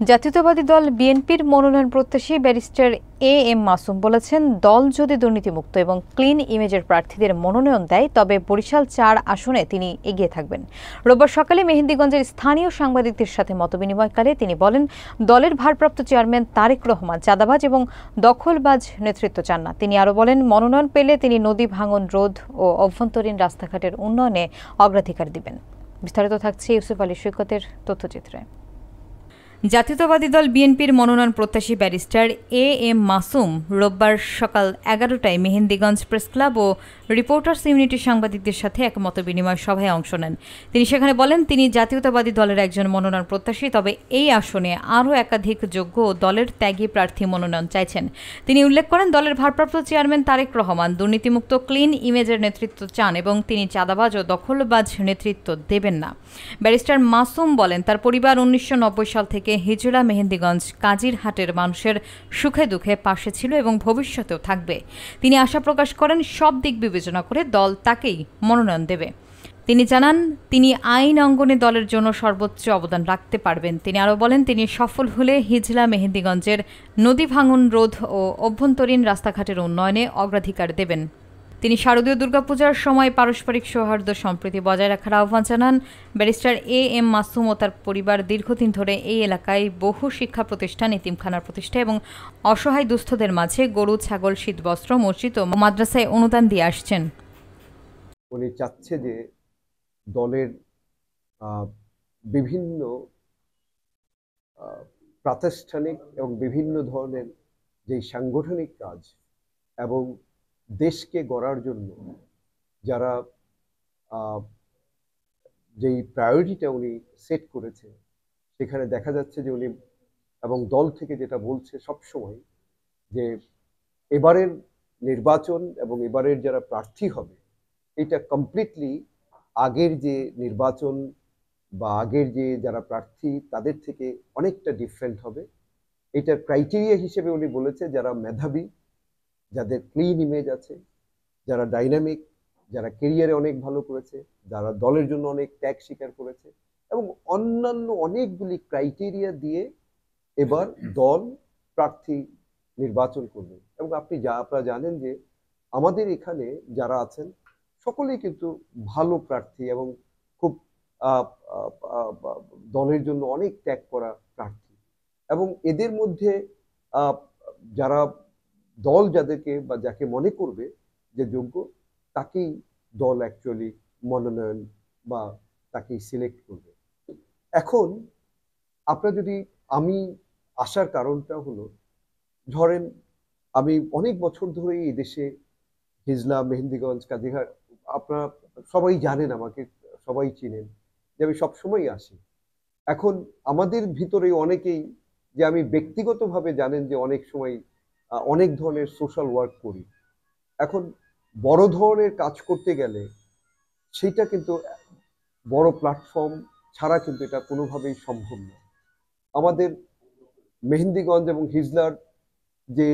জাতীয়তাবাদী দল বিএনপির মনোনয়ন প্রত্যাশী ব্যারিস্টার এম মাসুম বলেছেন, দল যদি দুর্নীতিমুক্ত এবং ক্লিন ইমেজের প্রার্থীদের মনোনয়ন দেয় তবে বরিশাল ৪ আসনে তিনি এগিয়ে থাকবেন। রোববার সকালে মেহেন্দিগঞ্জের স্থানীয় সাংবাদিকদের সাথে মতবিনিময়কালে তিনি বলেন, দলের ভারপ্রাপ্ত চেয়ারম্যান তারেক রহমান চাঁদাবাজ এবং দখলবাজ নেতৃত্ব চান না। তিনি আরও বলেন, মনোনয়ন পেলে তিনি নদী ভাঙন রোধ ও অভ্যন্তরীণ রাস্তাঘাটের উন্নয়নে অগ্রাধিকার দিবেন। বিস্তারিত থাকছে ইউসুফ আলী সৈকতের তথ্যচিত্রে। জাতীয়তাবাদী দল বিএনপির মনোনয়ন প্রত্যাশী ব্যারিস্টার এম মাসুম রোববার সকাল 11টায় মেহেন্দিগঞ্জ প্রেস ক্লাব ও রিপোর্টার্স ইউনিটির সাংবাদিকদের সাথে এক মতবিনিময় সভায় অংশ নেন। তিনি সেখানে বলেন, তিনি জাতীয়তাবাদী দলের একজন মনোনয়ন প্রত্যাশী, তবে এই আসনে আরও একাধিক যোগ্য ও দলের ত্যাগী প্রার্থী মনোনয়ন চাইছেন। তিনি উল্লেখ করেন, দলের ভারপ্রাপ্ত চেয়ারম্যান তারেক রহমান দুর্নীতিমুক্ত ক্লিন ইমেজের নেতৃত্ব চান এবং তিনি চাঁদাবাজ ও দখলবাজ নেতৃত্ব দেবেন না। ব্যারিস্টার মাসুম বলেন, তার পরিবার 1990 সাল থেকে হিজলা মেহেন্দিগঞ্জ কাজিরহাটের মানুষের সুখে দুঃখে পাশে ছিল এবং ভবিষ্যতেও থাকবে। তিনি আশা প্রকাশ করেন, সব দিক বিবেচনা করে দল তাকেই মনোনয়ন দেবে। তিনি জানান, তিনি আইন অঙ্গনে দলের জন্য সর্বোচ্চ অবদান রাখতে পারবেন। তিনি আরও বলেন, তিনি সফল হলে হিজলা মেহেন্দিগঞ্জের নদী ভাঙন রোধ ও অভ্যন্তরীণ রাস্তাঘাটের উন্নয়নে অগ্রাধিকার দেবেন। তিনি শারদীয় দুর্গাপূজার সময় পারস্পরিক সৌহার্দ্য সম্প্রীতি বজায় রাখার আহ্বান জানান। ব্যারিস্টার এম মাসুম ও তার পরিবার দীর্ঘদিন ধরে এই এলাকায় বহু শিক্ষা প্রতিষ্ঠান, এতিমখানার প্রতিষ্ঠা এবং অসহায় দুস্থদের মাঝে গরু, ছাগল, শীতবস্ত্র, মসজিদ ও মাদ্রাসায় অনুদান দিয়ে আসছেন। উনি চাচ্ছে যে দলের বিভিন্ন প্রাতিষ্ঠানিক এবং বিভিন্ন ধরনের যেই সাংগঠনিক কাজ এবং দেশকে গড়ার জন্য যারা যেই প্রায়োরিটিটা উনি সেট করেছে, সেখানে দেখা যাচ্ছে যে উনি এবং দল থেকে যেটা বলছে সবসময় যে এবারের নির্বাচন এবং এবারের যারা প্রার্থী হবে এটা কমপ্লিটলি আগের যে নির্বাচন বা আগের যে যারা প্রার্থী তাদের থেকে অনেকটা ডিফারেন্ট হবে। এটার ক্রাইটেরিয়া হিসেবে উনি বলেছে যারা মেধাবী, যাদের ক্লিন ইমেজ আছে, যারা ডাইনামিক, যারা কেরিয়ারে অনেক ভালো করেছে, যারা দলের জন্য অনেক ত্যাগ স্বীকার করেছে এবং অন্যান্য অনেকগুলি ক্রাইটেরিয়া দিয়ে এবার দল প্রার্থী নির্বাচন করবে। এবং আপনারা জানেন যে আমাদের এখানে যারা আছেন সকলেই কিন্তু ভালো প্রার্থী এবং খুব দলের জন্য অনেক ত্যাগ করা প্রার্থী এবং এদের মধ্যে যারা দল যাদেরকে বা যাকে মনে করবে যে যোগ্য তাকেই দল অ্যাকচুয়ালি মনোনয়ন বা তাকেই সিলেক্ট করবে। এখন আপনারা যদি আমি আসার কারণটা হলো, ধরেন আমি অনেক বছর ধরে এই দেশে হিজলা, মেহেন্দিগঞ্জ, কাজিরহাট আপনারা সবাই জানেন, আমাকে সবাই চিনেন যে আমি সবসময় আসি। এখন আমাদের ভিতরে অনেকেই যে আমি ব্যক্তিগতভাবে জানেন যে অনেক সময় অনেক ধরনের সোশ্যাল ওয়ার্ক করি। এখন বড় ধরনের কাজ করতে গেলে সেটা কিন্তু বড় প্ল্যাটফর্ম ছাড়া কিন্তু এটা কোনোভাবেই সম্ভব না। আমাদের মেহেন্দিগঞ্জ এবং হিজলার যে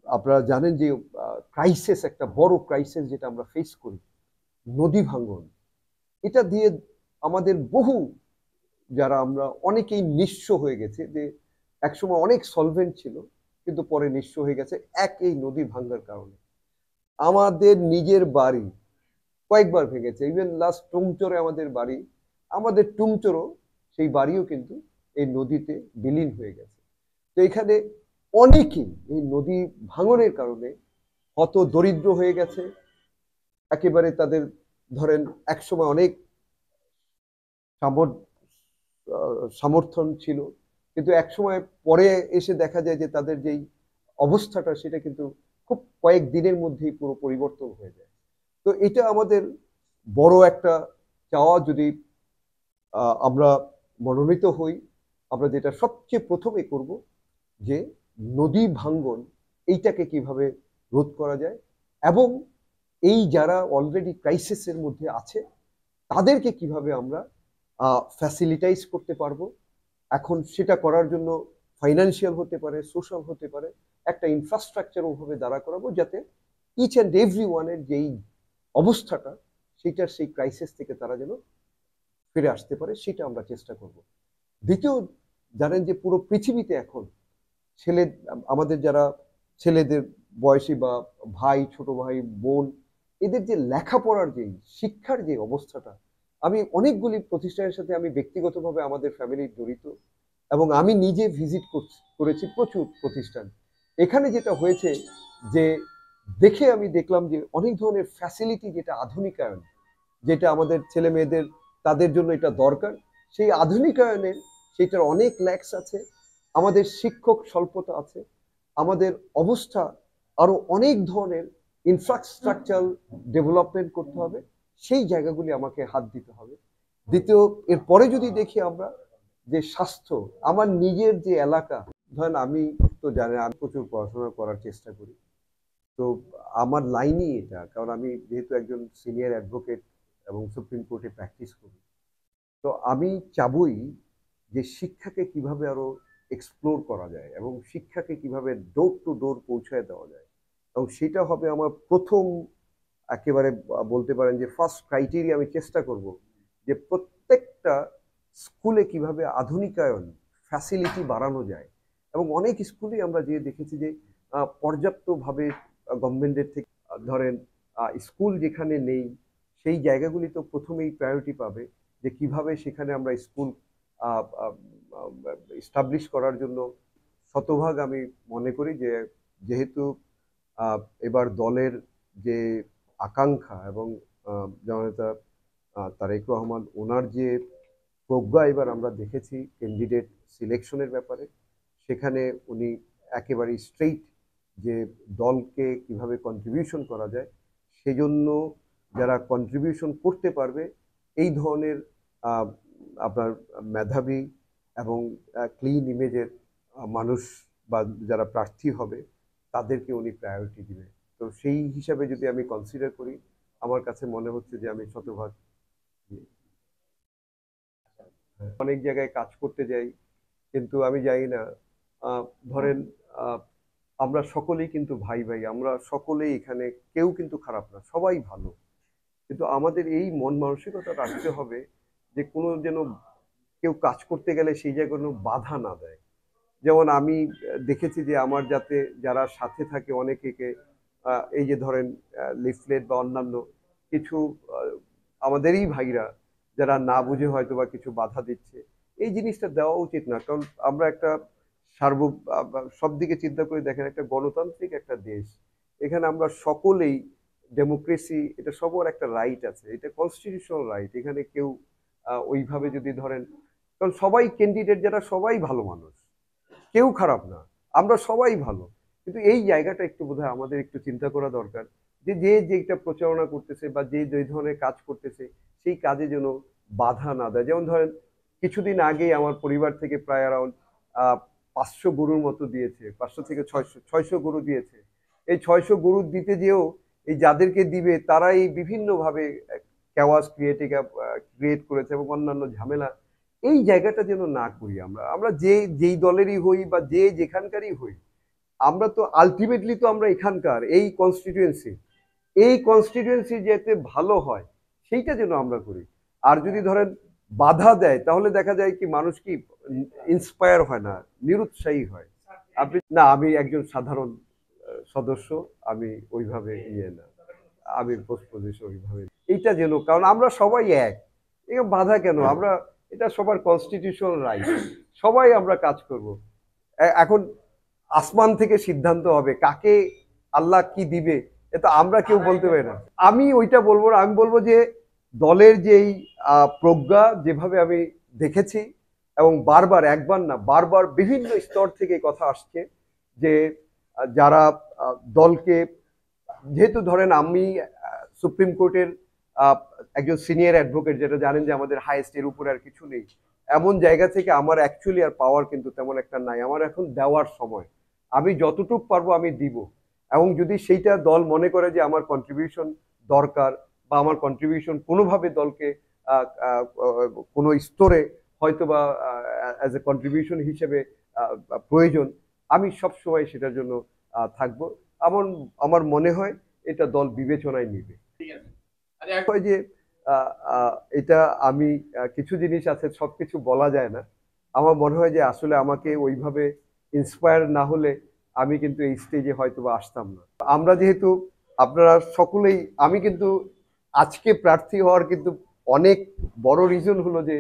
আপনারা জানেন যে ক্রাইসিস, একটা বড় ক্রাইসিস যেটা আমরা ফেস করি, নদী ভাঙন, এটা দিয়ে আমাদের বহু যারা আমরা অনেকেই নিঃস্ব হয়ে গেছে, যে একসময় অনেক সলভেন্ট ছিল কিন্তু পরে নিঃস্ব হয়ে গেছে এই নদী ভাঙার কারণে। আমাদের নিজের বাড়ি কয়েকবার ভেঙেছে, ইভেন লাস্ট টুংচরে আমাদের বাড়ি, আমাদের টুংচরও সেই বাড়িও কিন্তু এই নদীতে বিলীন হয়ে গেছে। তো এখানে অনেকেই এই নদী ভাঙনের কারণে হত দরিদ্র হয়ে গেছে। একেবারে তাদের ধরেন একসময় অনেক সমর্থন ছিল, কিন্তু একসময় পরে এসে দেখা যায় যে তাদের যেই অবস্থাটা সেটা কিন্তু খুব কয়েক দিনের মধ্যেই পুরো পরিবর্তন হয়ে যায়। তো এটা আমাদের বড় একটা চাওয়া, যদি আমরা মনোনীত হই, আমরা যেটা সবচেয়ে প্রথমে করব যে নদী ভাঙ্গন এইটাকে কিভাবে রোধ করা যায় এবং এই যারা অলরেডি ক্রাইসিসের মধ্যে আছে তাদেরকে কিভাবে আমরা ফ্যাসিলিটাইজ করতে পারবো। এখন সেটা করার জন্য ফাইন্যান্সিয়াল হতে পারে, সোশ্যাল হতে পারে, একটা ইনফ্রাস্ট্রাকচার ওভাবে দাঁড়া করাবো যাতে ইচ অ্যান্ড এভরি ওয়ানের যেই অবস্থাটা সেটার সেই ক্রাইসিস থেকে তারা যেন ফিরে আসতে পারে, সেটা আমরা চেষ্টা করব। দ্বিতীয় জানেন যে পুরো পৃথিবীতে এখন ছেলে আমাদের যারা ছেলেদের বয়সী বা ভাই, ছোট ভাই, বোন, এদের যে লেখাপড়ার যে শিক্ষার যে অবস্থাটা, আমি অনেকগুলি প্রতিষ্ঠানের সাথে আমি ব্যক্তিগতভাবে আমাদের ফ্যামিলির জড়িত এবং আমি নিজে ভিজিট করেছি প্রচুর প্রতিষ্ঠান। এখানে যেটা হয়েছে যে দেখে আমি দেখলাম যে অনেক ধরনের ফ্যাসিলিটি, যেটা আধুনিকায়ন, যেটা আমাদের ছেলে মেয়েদের তাদের জন্য এটা দরকার, সেই আধুনিকায়নের সেটার অনেক ল্যাক্স আছে। আমাদের শিক্ষক স্বল্পতা আছে, আমাদের অবস্থা আরো অনেক ধরনের ইনফ্রাস্ট্রাকচার ডেভেলপমেন্ট করতে হবে, সেই জায়গাগুলি আমাকে হাত দিতে হবে। দ্বিতীয়, এরপরে যদি দেখি আমরা যে স্বাস্থ্য, আমার নিজের যে এলাকা, ধরেন আমি তো জানেন আমি প্রচুর পড়াশোনা করার চেষ্টা করি, তো আমার লাইনই এটা, কারণ আমি যেহেতু একজন সিনিয়র অ্যাডভোকেট এবং সুপ্রিম কোর্টে প্র্যাকটিস করি, তো আমি চাবই যে শিক্ষাকে কিভাবে আরো এক্সপ্লোর করা যায় এবং শিক্ষাকে কিভাবে ডোর টু ডোর পৌঁছায় দেওয়া যায়, এবং সেটা হবে আমার প্রথম, একেবারে বলতে পারেন যে ফার্স্ট ক্রাইটেরিয়া। আমি চেষ্টা করব যে প্রত্যেকটা স্কুলে কিভাবে আধুনিকায়ন ফ্যাসিলিটি বাড়ানো যায়, এবং অনেক স্কুলেই আমরা যে দেখেছি যে পর্যাপ্তভাবে গভর্নমেন্টের থেকে ধরেন স্কুল যেখানে নেই সেই জায়গাগুলি তো প্রথমেই প্রায়োরিটি পাবে, যে কিভাবে সেখানে আমরা স্কুল এস্টাবলিশ করার জন্য শতভাগ আমি মনে করি যে যেহেতু এবার দলের যে আকাঙ্ক্ষা এবং জননেতা তারেক রহমান ওনার যে প্রজ্ঞা এবার আমরা দেখেছি ক্যান্ডিডেট সিলেকশনের ব্যাপারে, সেখানে উনি একেবারে স্ট্রেইট যে দলকে কিভাবে কন্ট্রিবিউশন করা যায়, সেজন্য যারা কন্ট্রিবিউশন করতে পারবে এই ধরনের আপনার মেধাবী এবং ক্লিন ইমেজের মানুষ বা যারা প্রার্থী হবে তাদেরকে উনি প্রায়োরিটি দিবে। তো সেই হিসাবে যদি আমি কনসিডার করি, আমার কাছে মনে হচ্ছে যে আমি শতভাগ। অনেক জায়গায় কাজ করতে যাই, কিন্তু আমি জানি না, ধরেন আমরা সকলেই কিন্তু ভাই ভাই, আমরা সকলেই এখানে, কেউ কিন্তু খারাপ না, সবাই ভালো, কিন্তু আমাদের এই মন মানসিকতা রাখতে হবে যে কোনো যেন কেউ কাজ করতে গেলে সেই জায়গায় কোনো বাধা না দেয়। যেমন আমি দেখেছি যে আমার যাতে যারা সাথে থাকে অনেকে এই যে ধরেন লিফলেট বা অন্যান্য কিছু আমাদেরই ভাইরা যারা না বুঝে হয়তো বা কিছু বাধা দিচ্ছে, এই জিনিসটা দেওয়া উচিত না। কারণ আমরা একটা সব দিকে চিন্তা করে দেখেন, একটা গণতান্ত্রিক একটা দেশ, এখানে আমরা সকলেই ডেমোক্রেসি, এটা সবার একটা রাইট আছে, এটা কনস্টিটিউশনাল রাইট। এখানে কেউ ওইভাবে যদি ধরেন, কারণ সবাই ক্যান্ডিডেট যারা সবাই ভালো মানুষ, কেউ খারাপ না, আমরা সবাই ভালো, কিন্তু এই জায়গাটা একটু বোধহয় আমাদের একটু চিন্তা করা দরকার যে যে যেটা প্রচারণা করতেছে বা যে যে ধরনের কাজ করতেছে সেই কাজে যেন বাধা না দেয়। যেমন ধরেন কিছুদিন আগেই আমার পরিবার থেকে প্রায় অ্যারাউন্ড 500 গরুর মতো দিয়েছে, 500 থেকে 600 গরু দিয়েছে। এই 600 গরু দিতে যেও এই যাদেরকে দিবে তারাই বিভিন্নভাবে ক্যাওয়াস ক্রিয়েট করেছে এবং অন্যান্য ঝামেলা। এই জায়গাটা যেন না করি আমরা, আমরা যেই দলেরই হই বা যে যেখানকারই হই, আমরা তো আলটিমেটলি তো আমরা এখানকার এই কনস্টিটিউয়েন্সি যাতে ভালো হয় সেইটা যেন আমরা করি। আর যদি ধরেন বাধা দেয় তাহলে দেখা যায় কি মানুষ কি ইন্সপায়ার হয় না, নিরুৎসাহী হয়। আপনি না, আমি একজন সাধারণ সদস্য, আমি ওইভাবে না, আমি পোস্ট পজিশন ওইভাবে এইটা যেন, কারণ আমরা সবাই এক, বাধা কেন? আমরা এটা সবার কনস্টিটিউশনাল রাইট, সবাই আমরা কাজ করব। এখন আসমান থেকে সিদ্ধান্ত হবে কাকে আল্লাহ কি দিবে, এটা আমরা কেউ বলতে পারি না। আমি ওইটা বলবো না, আমি বলবো যে দলের যেই প্রজ্ঞা, যেভাবে আমি দেখেছি এবং বারবার, একবার না বারবার বিভিন্ন স্তর থেকে কথা আসছে যে যারা দলকে, যেহেতু ধরেন আমি সুপ্রিম কোর্টের একজন সিনিয়র অ্যাডভোকেট, যেটা জানেন যে আমাদের হাইয়েস্ট, এর উপরে আর কিছু নেই, এমন জায়গা থেকে আমার অ্যাকচুয়ালি আর পাওয়ার কিন্তু তেমন একটা নাই। আমার এখন দেওয়ার সময়, আমি যতটুকু পারবো আমি দিব, এবং যদি সেইটা দল মনে করে যে আমার কন্ট্রিবিউশন দরকার বা আমার কন্ট্রিবিউশন কোনোভাবে দলকে কোনো স্তরে হয়তো বা অ্যাজ এ কন্ট্রিবিউশন হিসেবে প্রয়োজন, আমি সব সময় সেটার জন্য থাকবো। আমার মনে হয় এটা দল বিবেচনায় নিবে। যে এটা আমি কিছু জিনিস আছে সবকিছু বলা যায় না, আমার মনে হয় যে আসলে আমাকে ওইভাবে ইন্সপায়ার না হলে আমি কিন্তু এই স্টেজে হয়তো বা আসতাম না। আমরা যেহেতু আপনারা সকলেই, আমি কিন্তু আজকে প্রার্থী হওয়ার কিন্তু অনেক বড় রিজন হলো যে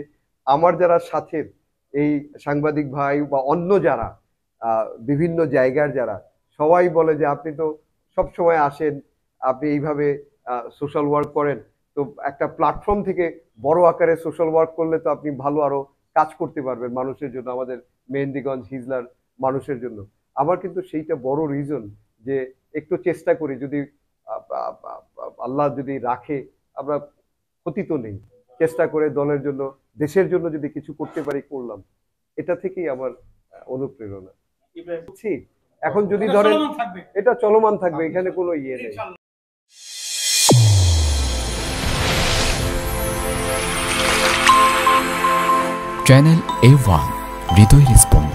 আমার যারা সাথের এই সাংবাদিক ভাই বা অন্য যারা বিভিন্ন জায়গার যারা সবাই বলে যে আপনি তো সব সময় আসেন, আপনি এইভাবে সোশ্যাল ওয়ার্ক করেন, তো একটা প্ল্যাটফর্ম থেকে বড় আকারে সোশ্যাল ওয়ার্ক করলে তো আপনি ভালো আরো কাজ করতে পারবেন মানুষের জন্য, আমাদের মেহেন্দিগঞ্জ হিজলার মানুষের জন্য। আমার কিন্তু সেইটা বড় রিজন যে একটু চেষ্টা করি, যদি আল্লাহ যদি রাখে আমরা ক্ষতি তো নেই, চেষ্টা করে দলের জন্য দেশের জন্য যদি কিছু করতে পারি করলাম, এটা থেকেই আমার অনুপ্রেরণা। এখন যদি ধরেন এটা চলমান থাকবে, এখানে কোনো ইয়ে নেই। চ্যানেল A1 হৃদয় রেসপন্স।